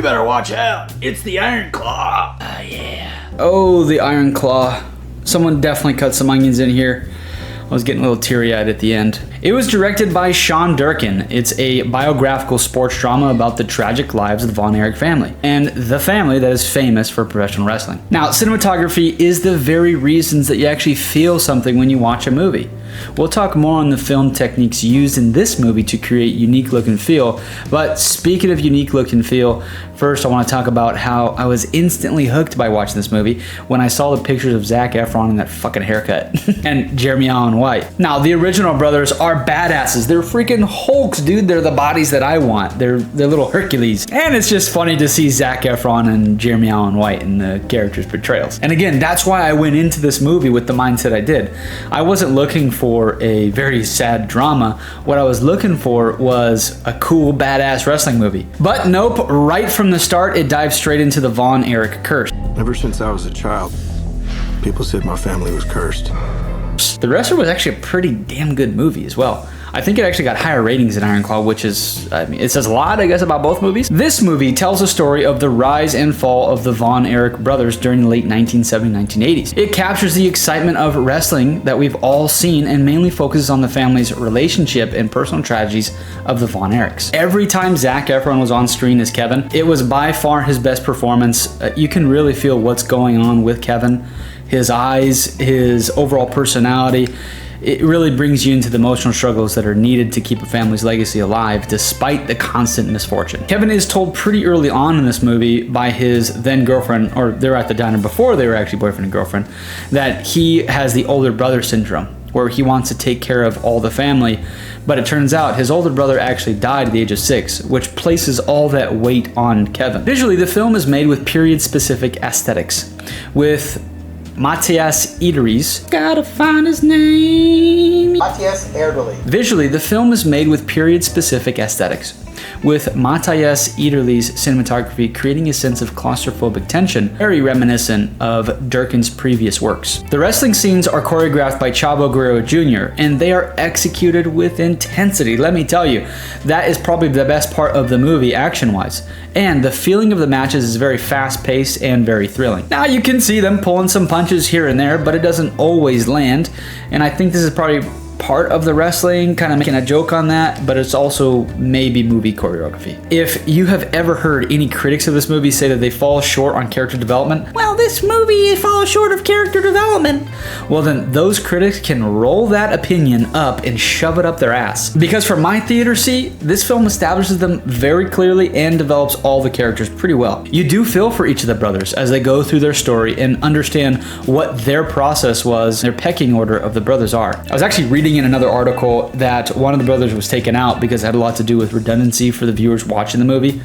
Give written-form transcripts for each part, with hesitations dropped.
better watch out. It's the Iron Claw. Oh, yeah. Oh, the Iron Claw. Someone definitely cut some onions in here. I was getting a little teary-eyed at the end. It was directed by Sean Durkin. It's a biographical sports drama about the tragic lives of the Von Erich family, and the family that is famous for professional wrestling. Now, cinematography is the very reasons that you actually feel something when you watch a movie. We'll talk more on the film techniques used in this movie to create unique look and feel, but speaking of unique look and feel, first I want to talk about how I was instantly hooked by watching this movie when I saw the pictures of Zac Efron in that fucking haircut and Jeremy Allen White. Now, the original brothers are badasses. They're freaking Hulks, dude. They're the bodies that I want. They're little Hercules. And it's just funny to see Zac Efron and Jeremy Allen White in the characters' portrayals. And again, that's why I went into this movie with the mindset I did. I wasn't looking for a very sad drama. What I was looking for was a cool, badass wrestling movie. But nope, right from the start, it dives straight into the Von Erich curse. Ever since I was a child, people said my family was cursed. The Wrestler was actually a pretty damn good movie as well. I think it actually got higher ratings than Iron Claw, which is, I mean, it says a lot, I guess, about both movies. This movie tells the story of the rise and fall of the Von Erich brothers during the late 1970s, 1980s. It captures the excitement of wrestling that we've all seen and mainly focuses on the family's relationship and personal tragedies of the Von Erichs. Every time Zac Efron was on screen as Kevin, it was by far his best performance. You can really feel what's going on with Kevin. His eyes, his overall personality. It really brings you into the emotional struggles that are needed to keep a family's legacy alive despite the constant misfortune. Kevin is told pretty early on in this movie by his then girlfriend, or they're at the diner before they were actually boyfriend and girlfriend, that he has the older brother syndrome, where he wants to take care of all the family. But it turns out his older brother actually died at the age of 6, which places all that weight on Kevin. Visually, the film is made with period-specific aesthetics, with Matthias Ederes. Gotta find his name. Matthias Ederle. Visually, the film is made with period-specific aesthetics, with Matthias Ederle's cinematography creating a sense of claustrophobic tension, very reminiscent of Durkin's previous works. The wrestling scenes are choreographed by Chavo Guerrero Jr., and they are executed with intensity. Let me tell you, that is probably the best part of the movie action-wise. And the feeling of the matches is very fast-paced and very thrilling. Now, you can see them pulling some punches here and there, but it doesn't always land, and I think this is probably part of the wrestling, kind of making a joke on that, but it's also maybe movie choreography. If you have ever heard any critics of this movie say that they fall short on character development, well, this movie falls short of character development, well then those critics can roll that opinion up and shove it up their ass. Because from my theater seat, this film establishes them very clearly and develops all the characters pretty well. You do feel for each of the brothers as they go through their story and understand what their process was, their pecking order of the brothers are. I was actually reading in another article that one of the brothers was taken out because it had a lot to do with redundancy for the viewers watching the movie,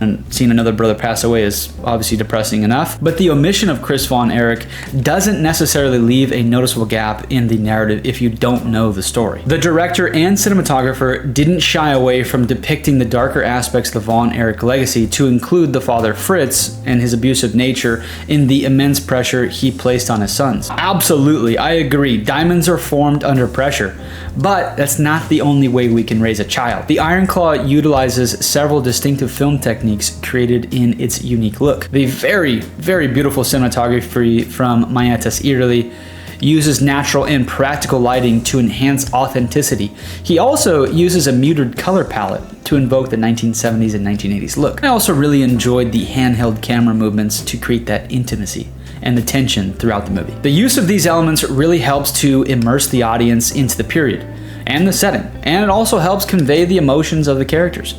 and seeing another brother pass away is obviously depressing enough. But the omission of Chris Von Erich doesn't necessarily leave a noticeable gap in the narrative if you don't know the story. The director and cinematographer didn't shy away from depicting the darker aspects of the Von Erich legacy to include the father Fritz and his abusive nature in the immense pressure he placed on his sons. Absolutely, I agree, diamonds are formed under pressure, but that's not the only way we can raise a child. The Iron Claw utilizes several distinctive film techniques created in its unique look. The very, very beautiful cinematography from Matthias Ederle uses natural and practical lighting to enhance authenticity. He also uses a muted color palette to invoke the 1970s and 1980s look. I also really enjoyed the handheld camera movements to create that intimacy and the tension throughout the movie. The use of these elements really helps to immerse the audience into the period and the setting, and it also helps convey the emotions of the characters.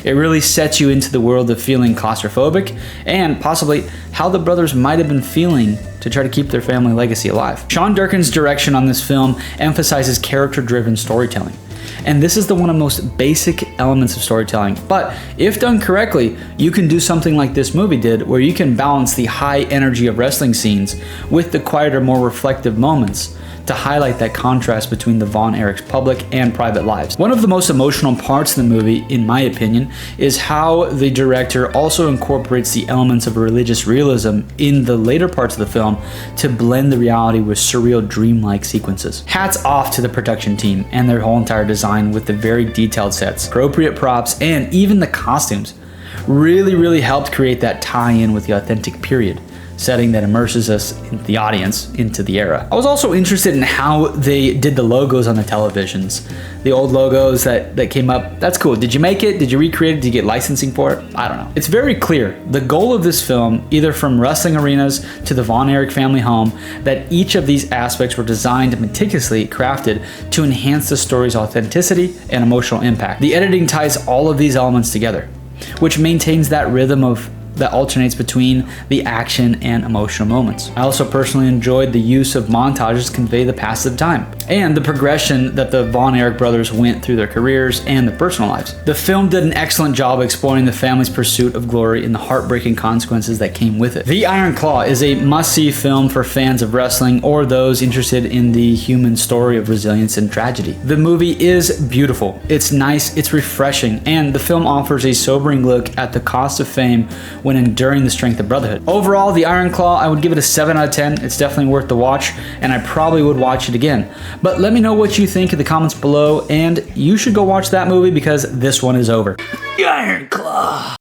It really sets you into the world of feeling claustrophobic and possibly how the brothers might have been feeling to try to keep their family legacy alive. Sean Durkin's direction on this film emphasizes character-driven storytelling. And this is the one of the most basic elements of storytelling. But if done correctly, you can do something like this movie did, where you can balance the high energy of wrestling scenes with the quieter, more reflective moments to highlight that contrast between the Von Erich's public and private lives. One of the most emotional parts of the movie, in my opinion, is how the director also incorporates the elements of religious realism in the later parts of the film to blend the reality with surreal, dreamlike sequences. Hats off to the production team and their whole entire design with the very detailed sets, appropriate props, and even the costumes really helped create that tie-in with the authentic period setting that immerses us, the audience, into the era. I was also interested in how they did the logos on the televisions. The old logos that came up, that's cool. Did you make it? Did you recreate it? Did you get licensing for it? I don't know. It's very clear, the goal of this film, either from wrestling arenas to the Von Erich family home, that each of these aspects were designed and meticulously crafted to enhance the story's authenticity and emotional impact. The editing ties all of these elements together, which maintains that rhythm that alternates between the action and emotional moments. I also personally enjoyed the use of montages to convey the passage of time and the progression that the Von Erich brothers went through their careers and their personal lives. The film did an excellent job exploring the family's pursuit of glory and the heartbreaking consequences that came with it. The Iron Claw is a must-see film for fans of wrestling or those interested in the human story of resilience and tragedy. The movie is beautiful, it's nice, it's refreshing, and the film offers a sobering look at the cost of fame when enduring the strength of brotherhood. Overall, The Iron Claw, I would give it a 7 out of 10. It's definitely worth the watch, and I probably would watch it again. But let me know what you think in the comments below, and you should go watch that movie because this one is over. The Iron Claw.